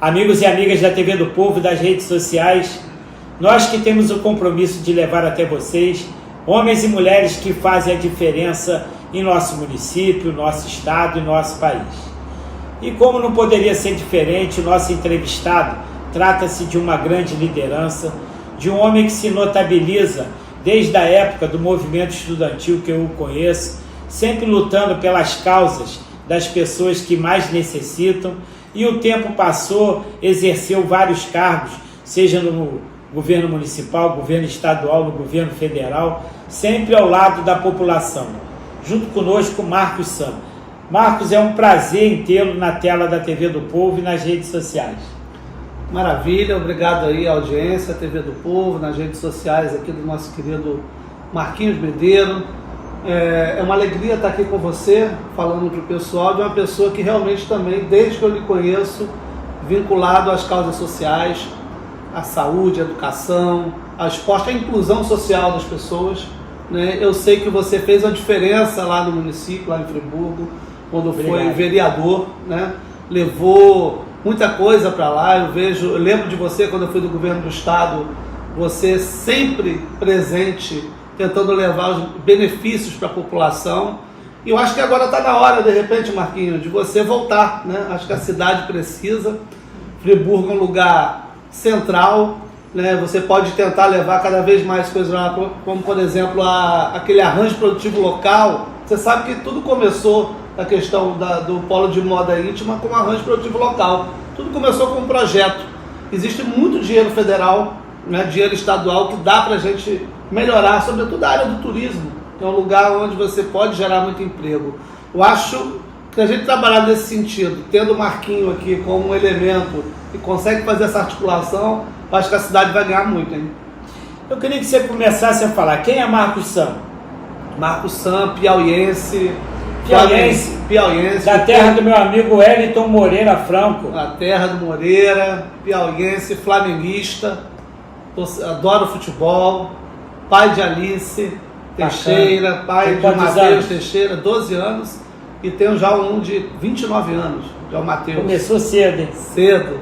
Amigos e amigas da TV do Povo e das redes sociais, nós que temos o compromisso de levar até vocês homens e mulheres que fazem a diferença em nosso município, nosso estado e nosso país. E como não poderia ser diferente, o nosso entrevistado trata-se de uma grande liderança, de um homem que se notabiliza desde a época do movimento estudantil que eu o conheço, sempre lutando pelas causas das pessoas que mais necessitam, e o tempo passou, exerceu vários cargos, seja no governo municipal, governo estadual, no governo federal, sempre ao lado da população. Junto conosco, Marcos Sam. Marcos, é um prazer em tê-lo na tela da TV do Povo e nas redes sociais. Maravilha, obrigado aí à audiência, à TV do Povo, nas redes sociais aqui do nosso querido Marquinhos Medeiro. É uma alegria estar aqui com você, falando para o pessoal de uma pessoa que realmente também, desde que eu lhe conheço, vinculado às causas sociais, à saúde, à educação, ao esporte, à inclusão social das pessoas, né? Eu sei que você fez uma diferença lá no município, lá em Friburgo, quando foi vereador, né? Levou muita coisa para lá. Eu lembro de você quando eu fui do governo do estado, você sempre presente, tentando levar os benefícios para a população. E eu acho que agora está na hora, de repente, Marquinhos, de você voltar, né? Acho que a cidade precisa. Friburgo é um lugar central, né? Você pode tentar levar cada vez mais coisas lá, como, por exemplo, aquele arranjo produtivo local. Você sabe que tudo começou na questão do polo de moda íntima com o arranjo produtivo local. Tudo começou com um projeto. Existe muito dinheiro federal, né? Dinheiro estadual que dá para a gente melhorar, sobretudo a área do turismo, que é um lugar onde você pode gerar muito emprego. Eu acho que a gente trabalhar nesse sentido, tendo o Marquinho aqui como um elemento que consegue fazer essa articulação, eu acho que a cidade vai ganhar muito, hein? Eu queria que você começasse a falar, quem é Marcos Sam? Marcos Sam, piauiense, da terra do meu amigo Wellington Moreira Franco. Da terra do Moreira, piauiense, flamenguista, adoro futebol, pai de Alice Teixeira, pai de Matheus Teixeira, 12 anos, e tenho já um de 29 anos, que é o Matheus. Começou cedo, hein? Cedo.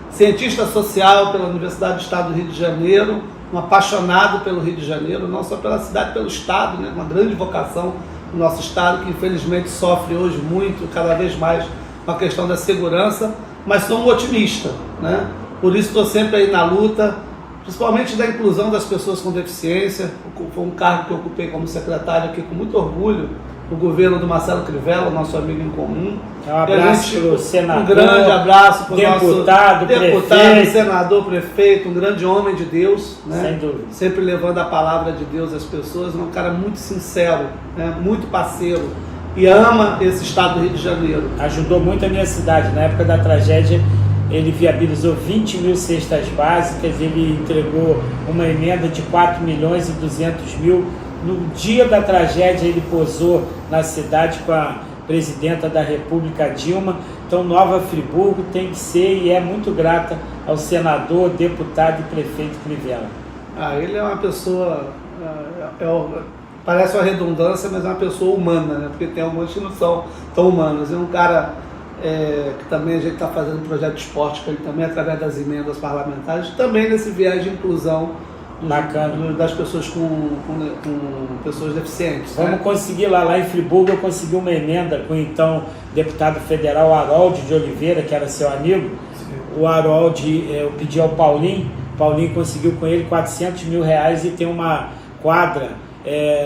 Cientista social pela Universidade do Estado do Rio de Janeiro, um apaixonado pelo Rio de Janeiro, não só pela cidade, pelo Estado, né? Uma grande vocação no nosso Estado, que infelizmente sofre hoje muito, cada vez mais, com a questão da segurança, mas sou um otimista, né? Por isso estou sempre aí na luta, principalmente da inclusão das pessoas com deficiência. Foi um cargo que eu ocupei como secretário aqui com muito orgulho, no governo do Marcelo Crivella, nosso amigo em comum. Um abraço para o senador, um grande abraço para o deputado, prefeito, senador, prefeito, um grande homem de Deus, né? Sem dúvida. Sempre levando a palavra de Deus às pessoas, um cara muito sincero, né? Muito parceiro, e ama esse estado do Rio de Janeiro. Ajudou muito a minha cidade. Na época da tragédia, ele viabilizou 20 mil cestas básicas, ele entregou uma emenda de 4 milhões e 200 mil. No dia da tragédia, ele posou na cidade com a presidenta da República, Dilma. Então, Nova Friburgo tem que ser e é muito grata ao senador, deputado e prefeito Crivella. Ele é uma pessoa, parece uma redundância, mas é uma pessoa humana, né? Porque tem algumas que não são tão humanas. É um cara que também a gente está fazendo um projeto de esporte com ele também, através das emendas parlamentares, também nesse viés de inclusão das pessoas com pessoas deficientes. Vamos conseguir lá em Friburgo, eu consegui uma emenda com o então deputado federal Harold de Oliveira, que era seu amigo. Sim. O Harold, eu pedi ao Paulinho conseguiu com ele 400 mil reais e tem uma quadra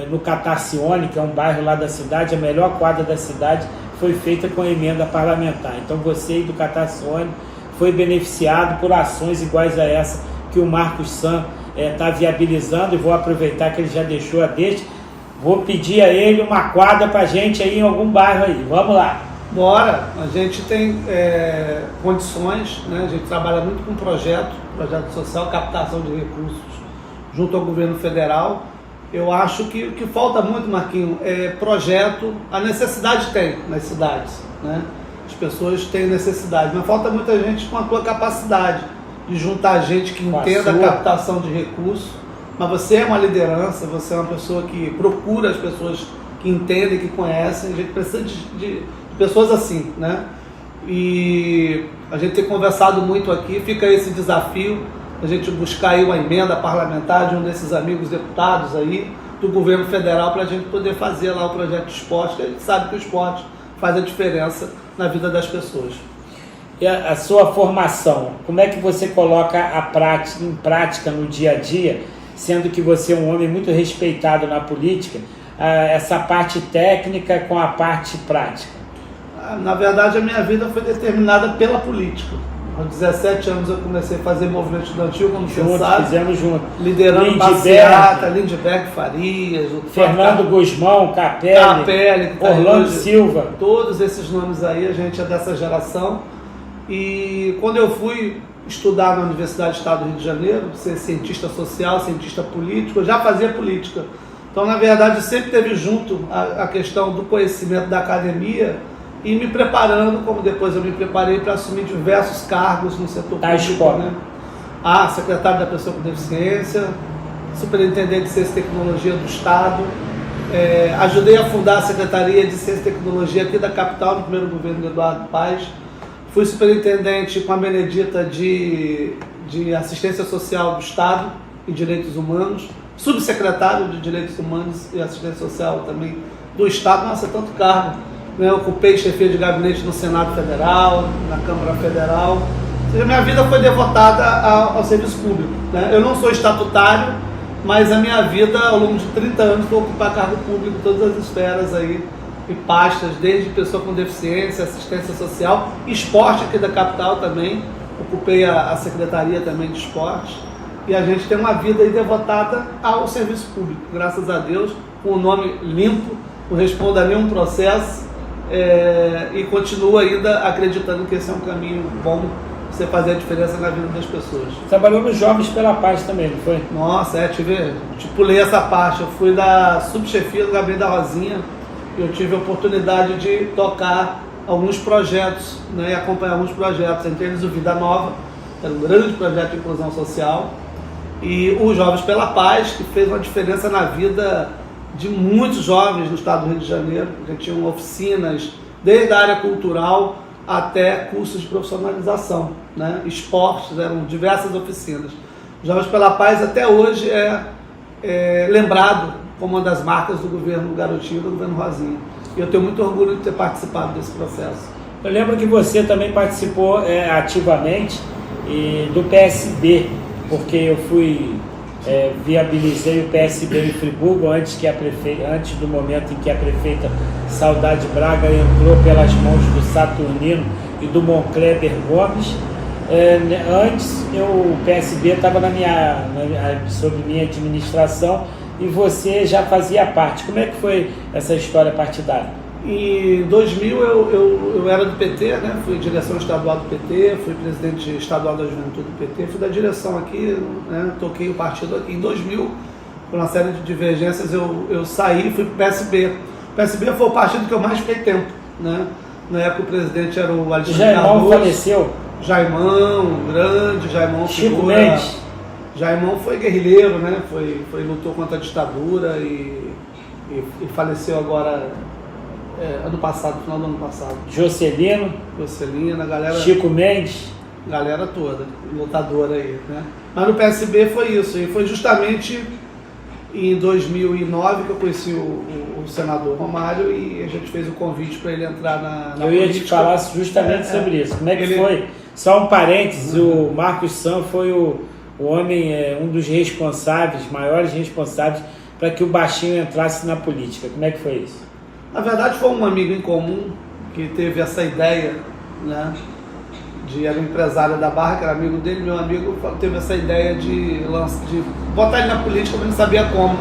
no Catarcione, que é um bairro lá da cidade, a melhor quadra da cidade, foi feita com emenda parlamentar. Então você aí do Catarcione foi beneficiado por ações iguais a essa que o Marcos Sam está viabilizando, e vou aproveitar que ele já deixou a deixa, vou pedir a ele uma quadra para a gente aí em algum bairro aí, vamos lá. Bora, a gente tem condições, né? A gente trabalha muito com projeto social, captação de recursos junto ao governo federal. Eu acho que o que falta muito, Marquinhos, é projeto. A necessidade tem nas cidades, né? As pessoas têm necessidade, mas falta muita gente com a tua capacidade de juntar gente que entenda a captação de recursos. Mas você é uma liderança, você é uma pessoa que procura as pessoas que entendem, que conhecem. A gente precisa de pessoas assim, né? e a gente tem conversado muito aqui. Fica esse desafio, a gente buscar aí uma emenda parlamentar de um desses amigos deputados aí, do governo federal, para a gente poder fazer lá o projeto de esporte, que a gente sabe que o esporte faz a diferença na vida das pessoas. E a sua formação, como é que você coloca em prática no dia a dia, sendo que você é um homem muito respeitado na política, essa parte técnica com a parte prática? Na verdade, a minha vida foi determinada pela política. Aos 17 anos eu comecei a fazer movimento estudantil, como você sabe. Fizemos junto. Liderando passeata, Lindbergh Farias, Fernando Guzmão, Capelli, Orlando Silva. Todos esses nomes aí, a gente é dessa geração. E quando eu fui estudar na Universidade do Estado do Rio de Janeiro, ser cientista social, cientista político, eu já fazia política. Então, na verdade, sempre teve junto a questão do conhecimento da academia e me preparando, como depois eu me preparei para assumir diversos cargos no setor público, né? Secretário da Pessoa com Deficiência, superintendente de Ciência e Tecnologia do Estado, ajudei a fundar a Secretaria de Ciência e Tecnologia aqui da capital, no primeiro governo do Eduardo Paes, fui superintendente com a Benedita de Assistência Social do Estado e Direitos Humanos, subsecretário de Direitos Humanos e Assistência Social também do Estado. Nossa, tanto cargo. Eu ocupei chefia de gabinete no Senado Federal, na Câmara Federal. Ou seja, minha vida foi devotada ao serviço público, né? Eu não sou estatutário, mas a minha vida, ao longo de 30 anos, foi ocupar cargo público em todas as esferas aí, e pastas, desde pessoa com deficiência, assistência social, esporte aqui da capital também. Ocupei a Secretaria também de Esporte. E a gente tem uma vida aí devotada ao serviço público, graças a Deus, com o nome limpo, não respondo a nenhum processo. E continuo ainda acreditando que esse é um caminho bom para você fazer a diferença na vida das pessoas. Trabalhou nos Jovens pela Paz também, não foi? Nossa, pulei essa parte. Eu fui da subchefia do Gabriel da Rosinha, e eu tive a oportunidade de tocar alguns projetos, né, e acompanhar alguns projetos, entre eles o Vida Nova, que era um grande projeto de inclusão social, e o Jovens pela Paz, que fez uma diferença na vida de muitos jovens no estado do Rio de Janeiro, que tinham oficinas, desde a área cultural até cursos de profissionalização, né? Esportes, eram diversas oficinas. Jovens pela Paz até hoje é lembrado como uma das marcas do governo Garotinho, do governo Rosinha. E eu tenho muito orgulho de ter participado desse processo. Eu lembro que você também participou ativamente do PSB, porque eu viabilizei o PSB em Friburgo antes do momento em que a prefeita Saudade Braga entrou pelas mãos do Saturnino e do Moncleber Gomes. Antes o PSB estava sob minha administração e você já fazia parte. Como é que foi essa história partidária? Em 2000 eu era do PT, né? Fui direção estadual do PT, fui presidente estadual da Juventude do PT, fui da direção aqui, né? Toquei o partido aqui. Em 2000, por uma série de divergências, eu saí e fui para o PSB. O PSB foi o partido que eu mais fiquei tempo, né? Na época o presidente era o Alexandre Jaimão faleceu? Jaimão, grande, Jaimão Chico Mendes. Jaimão foi guerrilheiro, né? Lutou contra a ditadura e faleceu agora ano passado, final do ano passado. Juscelino, a galera. Chico Mendes. Galera toda, lutadora aí, né? Mas no PSB foi isso, e foi justamente em 2009 que eu conheci o senador Romário e a gente fez o convite para ele entrar na política. Eu ia te falar justamente sobre isso. Como é que foi? Só um parênteses, o Marcos Sam foi o homem, um dos responsáveis, maiores responsáveis, para que o Baixinho entrasse na política. Como é que foi isso? Na verdade, foi um amigo em comum que teve essa ideia, né? Era um empresário da Barra, que era amigo dele, meu amigo, teve essa ideia de botar ele na política, mas não sabia como.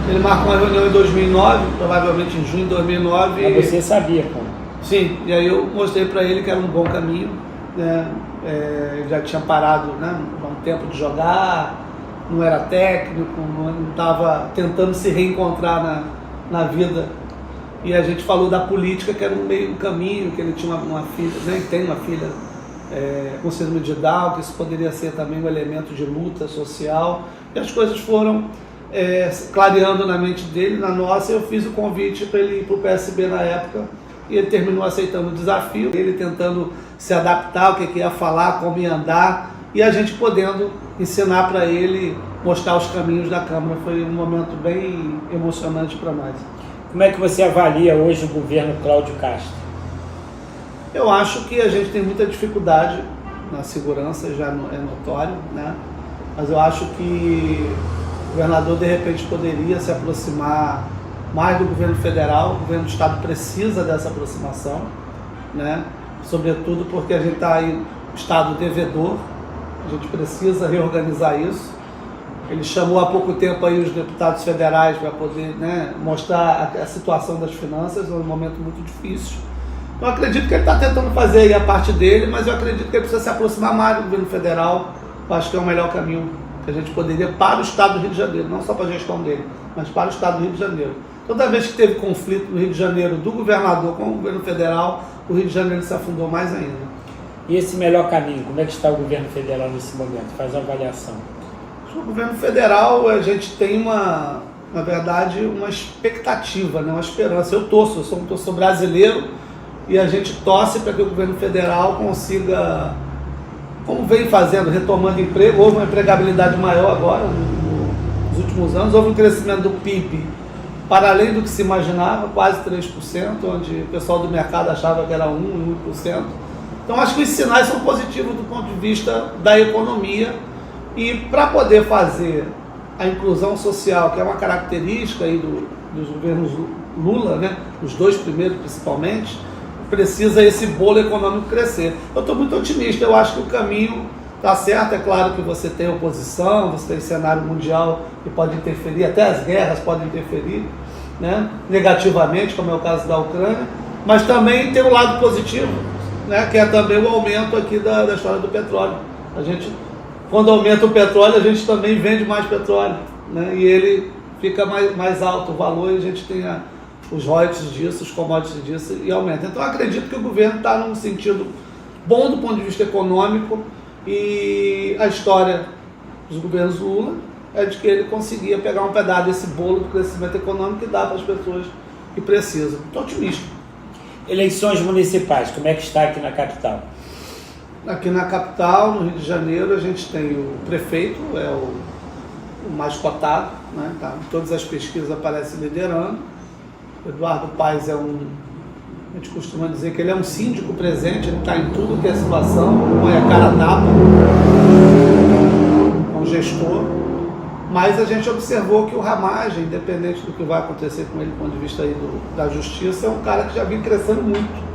Ele marcou uma reunião em 2009, provavelmente em junho de 2009. Mas você sabia como? Sim, e aí eu mostrei para ele que era um bom caminho, né? Ele já tinha parado, né, há um tempo de jogar, não era técnico, não estava tentando se reencontrar na vida. E a gente falou da política, que era um meio caminho, que ele tinha uma filha, né, tem uma filha com síndrome de Down, que isso poderia ser também um elemento de luta social. E as coisas foram clareando na mente dele, na nossa. Eu fiz o convite para ele ir para o PSB na época, e ele terminou aceitando o desafio, ele tentando se adaptar, o que ia falar, como ia andar, e a gente podendo ensinar para ele, mostrar os caminhos da Câmara. Foi um momento bem emocionante para nós. Como é que você avalia hoje o governo Cláudio Castro? Eu acho que a gente tem muita dificuldade na segurança, já é notório, né? Mas eu acho que o governador, de repente, poderia se aproximar mais do governo federal. O governo do estado precisa dessa aproximação, né? Sobretudo porque a gente está aí, o estado devedor, a gente precisa reorganizar isso. Ele chamou há pouco tempo aí os deputados federais para poder, né, mostrar a situação das finanças, é um momento muito difícil. Eu acredito que ele está tentando fazer aí a parte dele, mas eu acredito que ele precisa se aproximar mais do governo federal. Eu acho que é o melhor caminho que a gente poderia para o estado do Rio de Janeiro, não só para a gestão dele, mas para o estado do Rio de Janeiro. Toda vez que teve conflito no Rio de Janeiro do governador com o governo federal, o Rio de Janeiro se afundou mais ainda. E esse melhor caminho, como é que está o governo federal nesse momento? Faz uma avaliação. O governo federal, a gente tem na verdade, uma expectativa, né? Uma esperança. Eu sou um torcedor brasileiro e a gente torce para que o governo federal consiga, como vem fazendo, retomando emprego. Houve uma empregabilidade maior agora, nos últimos anos, houve um crescimento do PIB para além do que se imaginava, quase 3%, onde o pessoal do mercado achava que era 1%. Então acho que os sinais são positivos do ponto de vista da economia. E para poder fazer a inclusão social, que é uma característica aí dos governos Lula, né, os dois primeiros principalmente, precisa esse bolo econômico crescer. Eu estou muito otimista, eu acho que o caminho está certo. É claro que você tem oposição, você tem cenário mundial que pode interferir, até as guerras podem interferir, né, negativamente, como é o caso da Ucrânia, mas também tem um lado positivo, né, que é também o aumento aqui da história do petróleo. Quando aumenta o petróleo, a gente também vende mais petróleo, né? E ele fica mais alto o valor e a gente tem os royalties disso, os commodities disso, e aumenta. Então, eu acredito que o governo está num sentido bom do ponto de vista econômico, e a história dos governos Lula é de que ele conseguia pegar um pedaço desse bolo do crescimento econômico e dar para as pessoas que precisam. Estou otimista. Eleições municipais, como é que está aqui na capital? Aqui na capital, no Rio de Janeiro, a gente tem o prefeito, é o mais cotado, né? Tá, todas as pesquisas aparecem liderando. O Eduardo Paes a gente costuma dizer que ele é um síndico presente, ele está em tudo que é situação, põe a cara a tapa, é um gestor. Mas a gente observou que o Ramagem, independente do que vai acontecer com ele do ponto de vista aí da justiça, é um cara que já vem crescendo muito.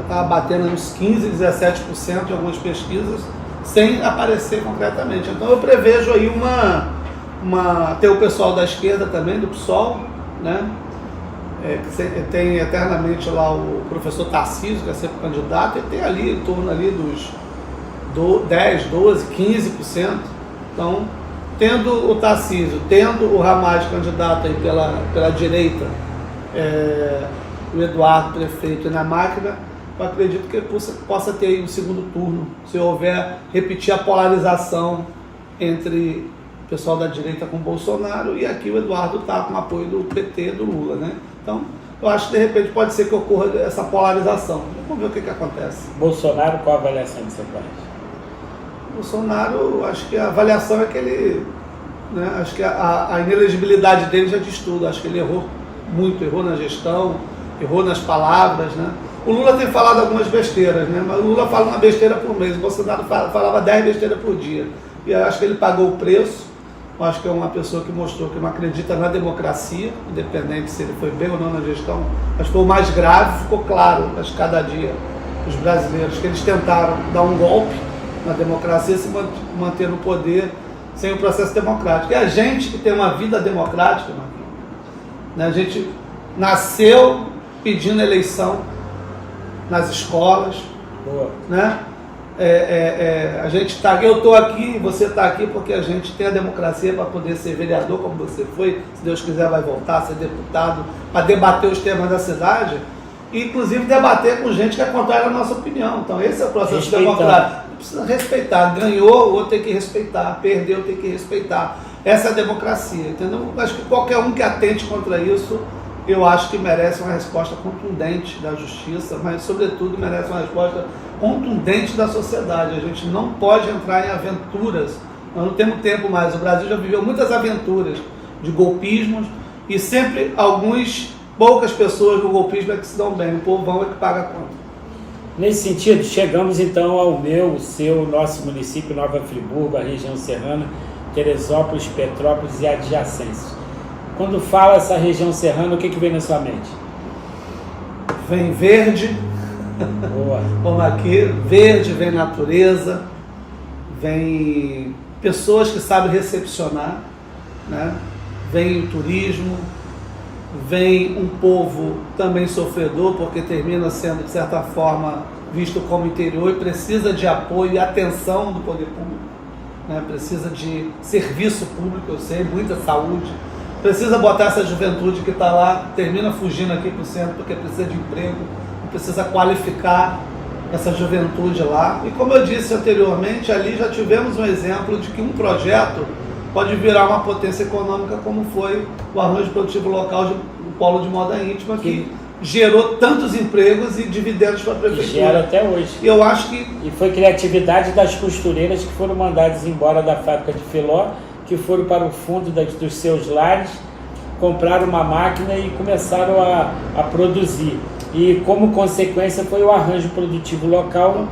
Estava batendo uns 15%, 17% em algumas pesquisas, sem aparecer concretamente. Então eu prevejo aí tem o pessoal da esquerda também, do PSOL, né? Que tem eternamente lá o professor Tarcísio, que é sempre candidato, e tem ali em torno ali dos 10, 12, 15%. Então, tendo o Tarcísio, tendo o Ramagem candidato aí pela direita, o Eduardo prefeito e na máquina, eu acredito que ele possa ter aí um segundo turno, se houver repetir a polarização entre o pessoal da direita com o Bolsonaro, e aqui o Eduardo está com o apoio do PT, do Lula, né? Então, eu acho que de repente pode ser que ocorra essa polarização. Vamos ver o que acontece. Bolsonaro, qual a avaliação que você faz? Bolsonaro, acho que a avaliação é que ele, né, acho que a inelegibilidade dele já diz tudo. Acho que ele errou muito, errou na gestão, errou nas palavras, né? O Lula tem falado algumas besteiras, né? Mas o Lula fala uma besteira por mês, o Bolsonaro falava 10 besteiras por dia. E eu acho que ele pagou o preço. Eu acho que é uma pessoa que mostrou que não acredita na democracia, independente se ele foi bem ou não na gestão. Acho que foi o mais grave, ficou claro, acho que cada dia, os brasileiros, que eles tentaram dar um golpe na democracia, se manter no poder sem o processo democrático. É a gente que tem uma vida democrática, né? A gente nasceu pedindo eleição nas escolas, né? A gente tá, eu estou aqui, você está aqui porque a gente tem a democracia para poder ser vereador, como você foi, se Deus quiser vai voltar a ser deputado, para debater os temas da cidade, e inclusive debater com gente que é contrária à nossa opinião. Então esse é o processo democrático. Precisa respeitar, ganhou, o outro tem que respeitar, perdeu, tem que respeitar. Essa é a democracia, entendeu? Acho que qualquer um que atente contra isso eu acho que merece uma resposta contundente da justiça, mas, sobretudo, merece uma resposta contundente da sociedade. A gente não pode entrar em aventuras, nós não temos tempo mais. O Brasil já viveu muitas aventuras de golpismos e sempre poucas pessoas no golpismo é que se dão bem, o povão é que paga a conta. Nesse sentido, chegamos então ao o seu, nosso município, Nova Friburgo, a região serrana, Teresópolis, Petrópolis e adjacências. Quando fala essa região serrana, o que vem na sua mente? Vem verde, boa. Como aqui, verde, vem natureza, vem pessoas que sabem recepcionar, né? Vem o turismo, vem um povo também sofredor, porque termina sendo, de certa forma, visto como interior e precisa de apoio e atenção do poder público, né? Precisa de serviço público, eu sei, muita saúde, precisa botar essa juventude que está lá, termina fugindo aqui para o centro porque precisa de emprego, precisa qualificar essa juventude lá. E como eu disse anteriormente, ali já tivemos um exemplo de que um projeto pode virar uma potência econômica, como foi o arranjo produtivo local do Polo de Moda Íntima, que gerou tantos empregos e dividendos para a prefeitura. Gera até hoje. Eu acho que... E foi criatividade das costureiras que foram mandadas embora da fábrica de Filó, que foram para o fundo dos seus lares, compraram uma máquina e começaram a produzir. E como consequência foi o arranjo produtivo local,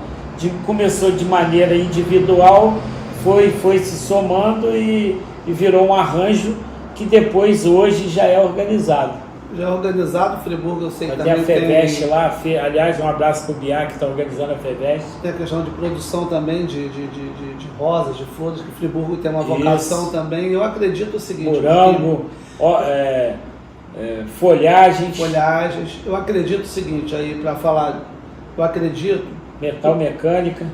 começou de maneira individual, foi se somando e virou um arranjo que depois hoje já é organizado. Já é organizado, Friburgo eu sei que também tem a FEVEST tem... lá, aliás, um abraço para o Biá que está organizando a FEVEST. Tem a questão de produção também de rosas, de flores, que Friburgo tem uma vocação também. Eu acredito o seguinte... Morango, folhagens. Eu acredito o seguinte, aí para falar, eu acredito... Metal mecânica.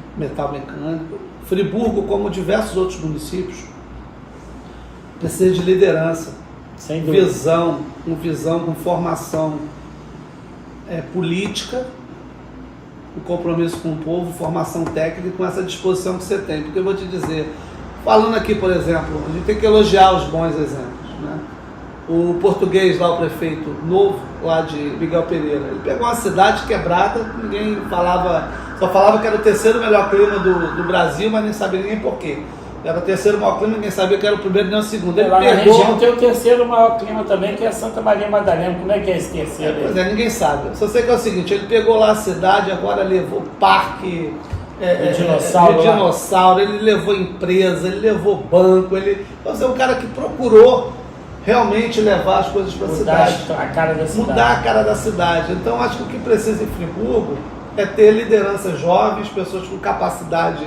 Friburgo, como diversos outros municípios, precisa de liderança, sem dúvida, visão com formação política, um compromisso com o povo, formação técnica e com essa disposição que você tem. Porque eu vou te dizer, falando aqui, por exemplo, a gente tem que elogiar os bons exemplos, né? O português lá, o prefeito novo, lá de Miguel Pereira, ele pegou uma cidade quebrada, ninguém falava, só falava que era o terceiro melhor clima do Brasil, mas nem sabia ninguém por quê. Era o terceiro maior clima, ninguém sabia que era o primeiro nem o segundo. Ele lá pegou... na região tem o terceiro maior clima também, que é Santa Maria Madalena. Como é que é esse terceiro? Pois é, ninguém sabe. Só sei que é o seguinte, ele pegou lá a cidade, agora levou parque de dinossauro, ele levou empresa, ele levou banco, ele... Então, é um cara que procurou realmente levar as coisas para a cidade. Mudar a cara da cidade. Mudar a cara da cidade. Então, acho que o que precisa em Friburgo é ter lideranças jovens, pessoas com capacidade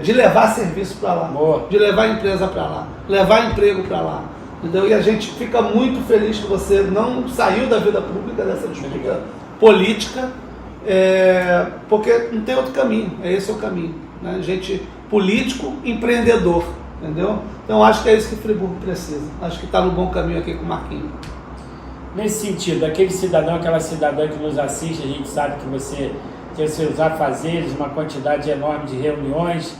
de levar serviço para lá, de levar empresa para lá, levar emprego para lá. Entendeu? E a gente fica muito feliz que você não saiu da vida pública, dessa disputa política, porque não tem outro caminho, esse é o caminho, né? Gente político, empreendedor, entendeu? Então acho que é isso que Friburgo precisa, acho que está no bom caminho aqui com o Marquinhos. Nesse sentido, aquele cidadão, aquela cidadã que nos assiste, a gente sabe que você tem os seus afazeres, uma quantidade enorme de reuniões,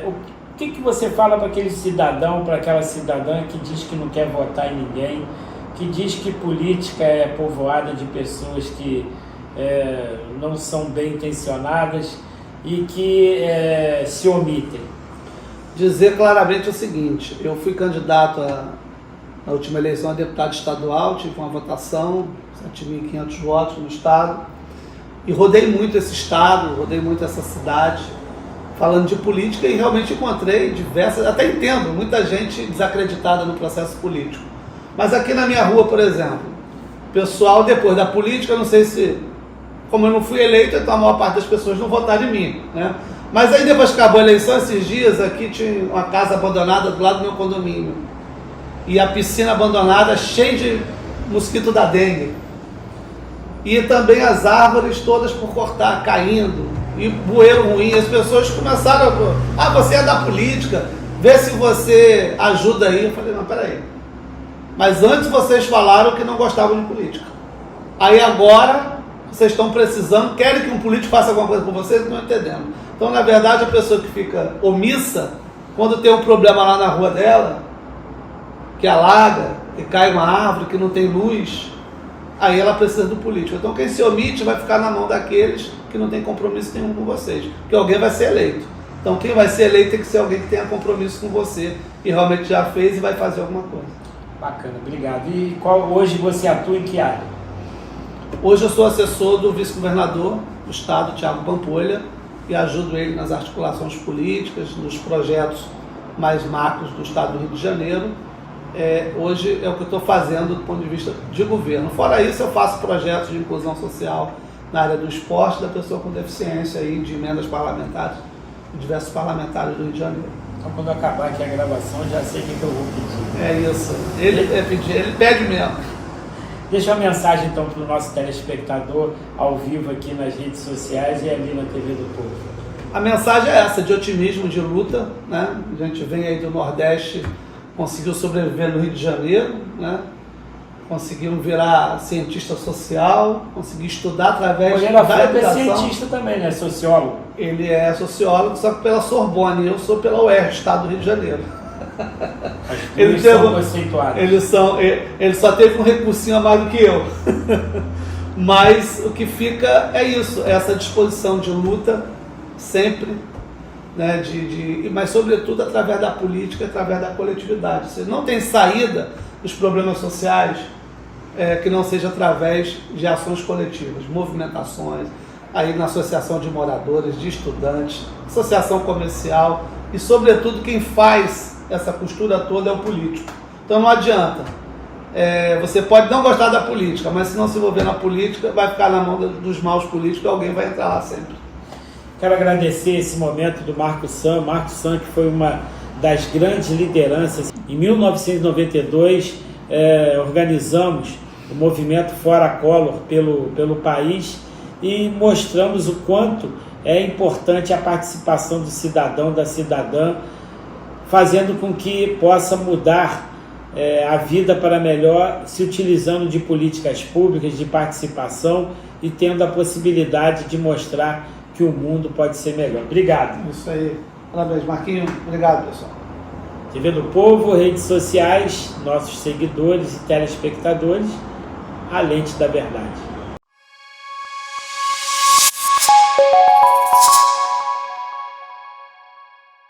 o que você fala para aquele cidadão, para aquela cidadã que diz que não quer votar em ninguém, que diz que política é povoada de pessoas que não são bem intencionadas e que se omitem? Dizer claramente o seguinte, eu fui candidato na última eleição a deputado estadual, tive uma votação, 7.500 votos no estado, e rodei muito esse estado, rodei muito essa cidade, falando de política, e realmente encontrei diversas, até entendo, muita gente desacreditada no processo político. Mas aqui na minha rua, por exemplo, o pessoal, depois da política, não sei se, como eu não fui eleito, então a maior parte das pessoas não votaram em mim, né? Mas aí depois que acabou a eleição, esses dias, aqui tinha uma casa abandonada do lado do meu condomínio. E a piscina abandonada cheia de mosquito da dengue. E também as árvores todas por cortar, caindo. E bueiro ruim. As pessoas começaram a... você é da política, vê se você ajuda aí. Eu falei, não, peraí. Mas antes vocês falaram que não gostavam de política. Aí agora vocês estão precisando, querem que um político faça alguma coisa por vocês, não entendendo. Então, na verdade, a pessoa que fica omissa, quando tem um problema lá na rua dela, que alaga, que cai uma árvore, que não tem luz, aí ela precisa do político. Então quem se omite vai ficar na mão daqueles que não tem compromisso nenhum com vocês, porque alguém vai ser eleito. Então quem vai ser eleito tem que ser alguém que tenha compromisso com você, e realmente já fez e vai fazer alguma coisa. Bacana, obrigado. E hoje você atua em que área? Hoje eu sou assessor do vice-governador do estado, Thiago Pampolha, e ajudo ele nas articulações políticas, nos projetos mais macros do estado do Rio de Janeiro. Hoje é o que eu estou fazendo do ponto de vista de governo. Fora isso, eu faço projetos de inclusão social na área do esporte, da pessoa com deficiência, aí, de emendas parlamentares, de diversos parlamentares do Rio de Janeiro. Então, quando acabar aqui a gravação, já sei o que eu vou pedir. É isso. Ele pede mesmo. Deixa uma mensagem, então, para o nosso telespectador, ao vivo aqui nas redes sociais e ali na TV do Povo. A mensagem é essa, de otimismo, de luta, né? A gente vem aí do Nordeste, conseguiu sobreviver no Rio de Janeiro, né? Conseguiram virar cientista social, conseguiu estudar através da educação. Ele é cientista também, né? Sociólogo. Ele é sociólogo, só que pela Sorbonne, eu sou pela UERJ, Estado do Rio de Janeiro. Eles são conceituados. Ele só teve um recursinho a mais do que eu. Mas o que fica é isso, essa disposição de luta sempre, né, mas sobretudo através da política, através da coletividade. Você não tem saída dos problemas sociais que não seja através de ações coletivas, movimentações, aí na associação de moradores, de estudantes, associação comercial, e sobretudo quem faz essa costura toda é o político. Então não adianta, você pode não gostar da política, mas se não se envolver na política, vai ficar na mão dos maus políticos, alguém vai entrar lá sempre. Quero agradecer esse momento do Marco Sam, que foi uma das grandes lideranças. Em 1992, organizamos o movimento Fora Collor pelo país e mostramos o quanto é importante a participação do cidadão, da cidadã, fazendo com que possa mudar a vida para melhor, se utilizando de políticas públicas, de participação e tendo a possibilidade de mostrar que o mundo pode ser melhor. Obrigado. Isso aí. Parabéns, Marquinhos. Obrigado, pessoal. TV do Povo, redes sociais, nossos seguidores e telespectadores, a lente da verdade.